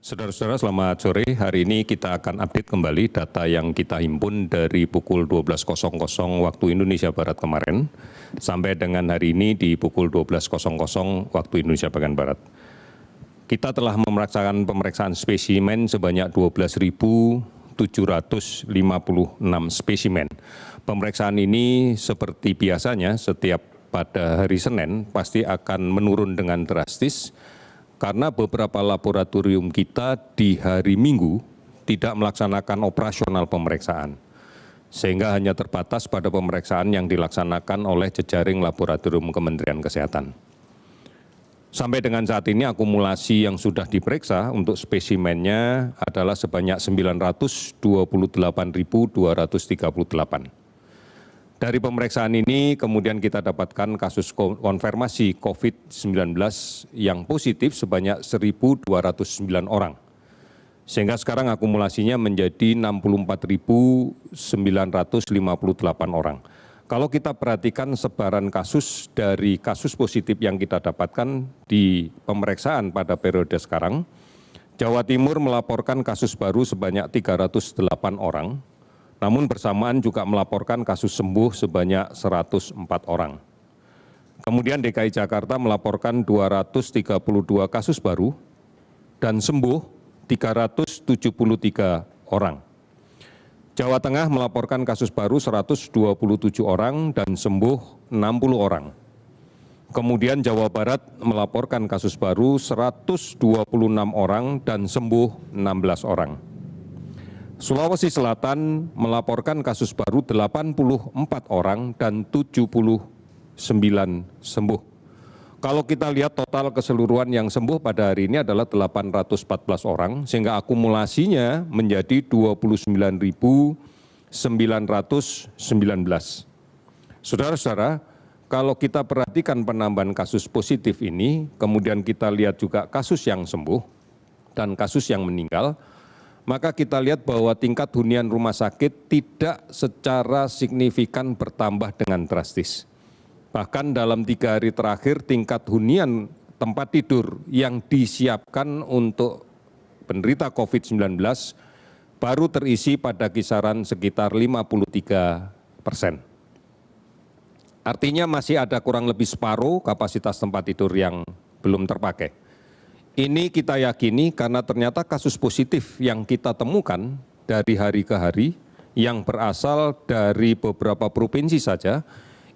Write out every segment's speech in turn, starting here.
Saudara-saudara, selamat sore. Hari ini kita akan update kembali data yang kita himpun dari pukul 12.00 waktu Indonesia Barat kemarin sampai dengan hari ini di pukul 12.00 waktu Indonesia bagian Barat. Kita telah melaksanakan pemeriksaan spesimen sebanyak 12.756 spesimen. Pemeriksaan ini seperti biasanya setiap pada hari Senin pasti akan menurun dengan drastis, karena beberapa laboratorium kita di hari Minggu tidak melaksanakan operasional pemeriksaan, sehingga hanya terbatas pada pemeriksaan yang dilaksanakan oleh jejaring laboratorium Kementerian Kesehatan. Sampai dengan saat ini akumulasi yang sudah diperiksa untuk spesimennya adalah sebanyak 928.238. Dari pemeriksaan ini kemudian kita dapatkan kasus konfirmasi COVID-19 yang positif sebanyak 1.209 orang. Sehingga sekarang akumulasinya menjadi 64.958 orang. Kalau kita perhatikan sebaran kasus dari kasus positif yang kita dapatkan di pemeriksaan pada periode sekarang, Jawa Timur melaporkan kasus baru sebanyak 308 orang. Namun bersamaan juga melaporkan kasus sembuh sebanyak 104 orang. Kemudian DKI Jakarta melaporkan 232 kasus baru dan sembuh 373 orang. Jawa Tengah melaporkan kasus baru 127 orang dan sembuh 60 orang. Kemudian Jawa Barat melaporkan kasus baru 126 orang dan sembuh 16 orang. Sulawesi Selatan melaporkan kasus baru 84 orang dan 79 sembuh. Kalau kita lihat total keseluruhan yang sembuh pada hari ini adalah 814 orang, sehingga akumulasinya menjadi 29.919. Saudara-saudara, kalau kita perhatikan penambahan kasus positif ini, kemudian kita lihat juga kasus yang sembuh dan kasus yang meninggal, maka kita lihat bahwa tingkat hunian rumah sakit tidak secara signifikan bertambah dengan drastis. Bahkan dalam 3 hari terakhir tingkat hunian tempat tidur yang disiapkan untuk penderita COVID-19 baru terisi pada kisaran sekitar 53%. Artinya masih ada kurang lebih separuh kapasitas tempat tidur yang belum terpakai. Ini kita yakini karena ternyata kasus positif yang kita temukan dari hari ke hari yang berasal dari beberapa provinsi saja,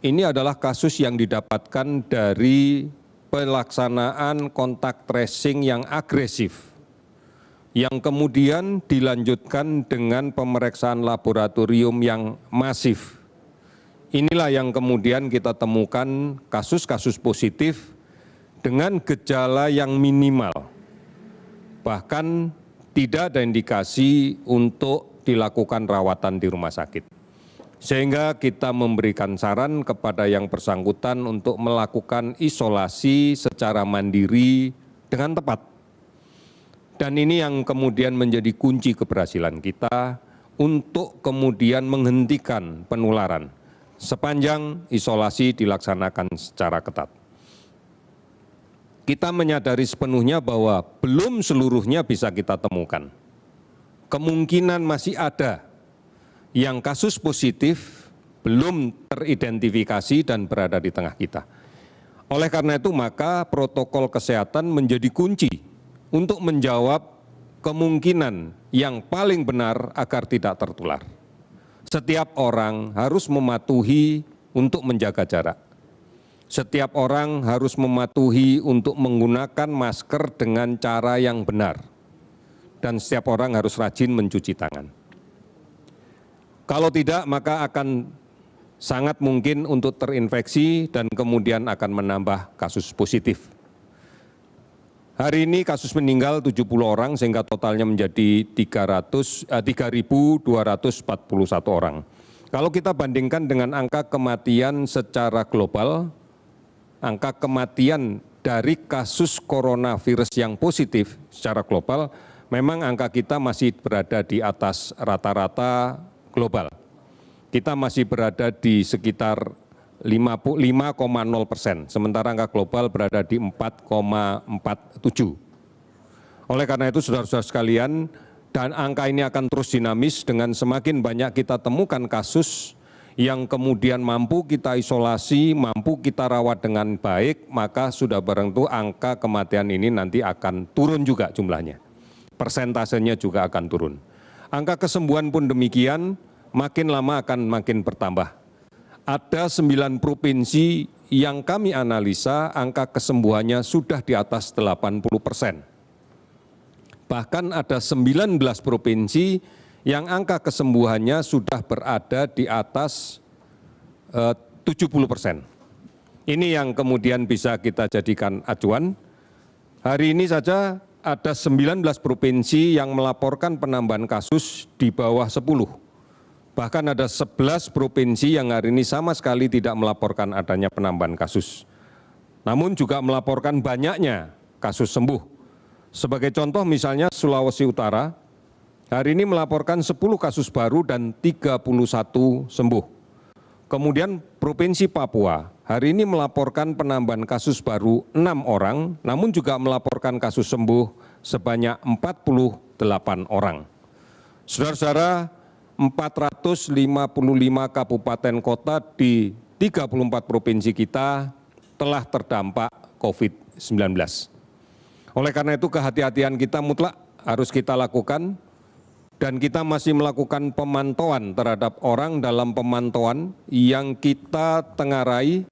ini adalah kasus yang didapatkan dari pelaksanaan kontak tracing yang agresif, yang kemudian dilanjutkan dengan pemeriksaan laboratorium yang masif. Inilah yang kemudian kita temukan kasus-kasus positif dengan gejala yang minimal, bahkan tidak ada indikasi untuk dilakukan rawatan di rumah sakit. Sehingga kita memberikan saran kepada yang bersangkutan untuk melakukan isolasi secara mandiri dengan tepat. Dan ini yang kemudian menjadi kunci keberhasilan kita untuk kemudian menghentikan penularan sepanjang isolasi dilaksanakan secara ketat. Kita menyadari sepenuhnya bahwa belum seluruhnya bisa kita temukan. Kemungkinan masih ada yang kasus positif belum teridentifikasi dan berada di tengah kita. Oleh karena itu maka protokol kesehatan menjadi kunci untuk menjawab kemungkinan yang paling benar agar tidak tertular. Setiap orang harus mematuhi untuk menjaga jarak. Setiap orang harus mematuhi untuk menggunakan masker dengan cara yang benar. Dan setiap orang harus rajin mencuci tangan. Kalau tidak, maka akan sangat mungkin untuk terinfeksi dan kemudian akan menambah kasus positif. Hari ini kasus meninggal 70 orang sehingga totalnya menjadi 3.241 orang. Kalau kita bandingkan dengan angka kematian secara global, angka kematian dari kasus coronavirus yang positif secara global, memang angka kita masih berada di atas rata-rata global. Kita masih berada di sekitar 5,0%, sementara angka global berada di 4,47%. Oleh karena itu, saudara-saudara sekalian, dan angka ini akan terus dinamis dengan semakin banyak kita temukan kasus yang kemudian mampu kita isolasi, mampu kita rawat dengan baik, maka sudah barang tentu angka kematian ini nanti akan turun juga jumlahnya. Persentasenya juga akan turun. Angka kesembuhan pun demikian, makin lama akan makin bertambah. Ada 9 provinsi yang kami analisa angka kesembuhannya sudah di atas 80%. Bahkan ada 19 provinsi yang angka kesembuhannya sudah berada di atas 70%. Ini yang kemudian bisa kita jadikan acuan. Hari ini saja ada 19 provinsi yang melaporkan penambahan kasus di bawah 10. Bahkan ada 11 provinsi yang hari ini sama sekali tidak melaporkan adanya penambahan kasus. Namun juga melaporkan banyaknya kasus sembuh. Sebagai contoh misalnya Sulawesi Utara, hari ini melaporkan 10 kasus baru dan 31 sembuh. Kemudian Provinsi Papua, hari ini melaporkan penambahan kasus baru 6 orang, namun juga melaporkan kasus sembuh sebanyak 48 orang. Saudara-saudara, 455 kabupaten kota di 34 provinsi kita telah terdampak COVID-19. Oleh karena itu kehati-hatian kita mutlak harus kita lakukan dan kita masih melakukan pemantauan terhadap orang dalam pemantauan yang kita tengarai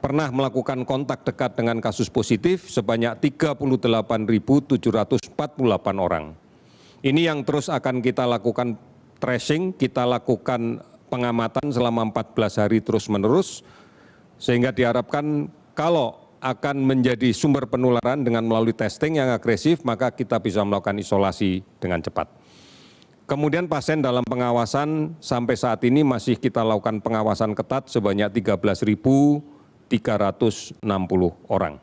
pernah melakukan kontak dekat dengan kasus positif sebanyak 38.748 orang. Ini yang terus akan kita lakukan tracing, kita lakukan pengamatan selama 14 hari terus-menerus, sehingga diharapkan kalau akan menjadi sumber penularan dengan melalui testing yang agresif, maka kita bisa melakukan isolasi dengan cepat. Kemudian pasien dalam pengawasan sampai saat ini masih kita lakukan pengawasan ketat sebanyak 13.360 orang.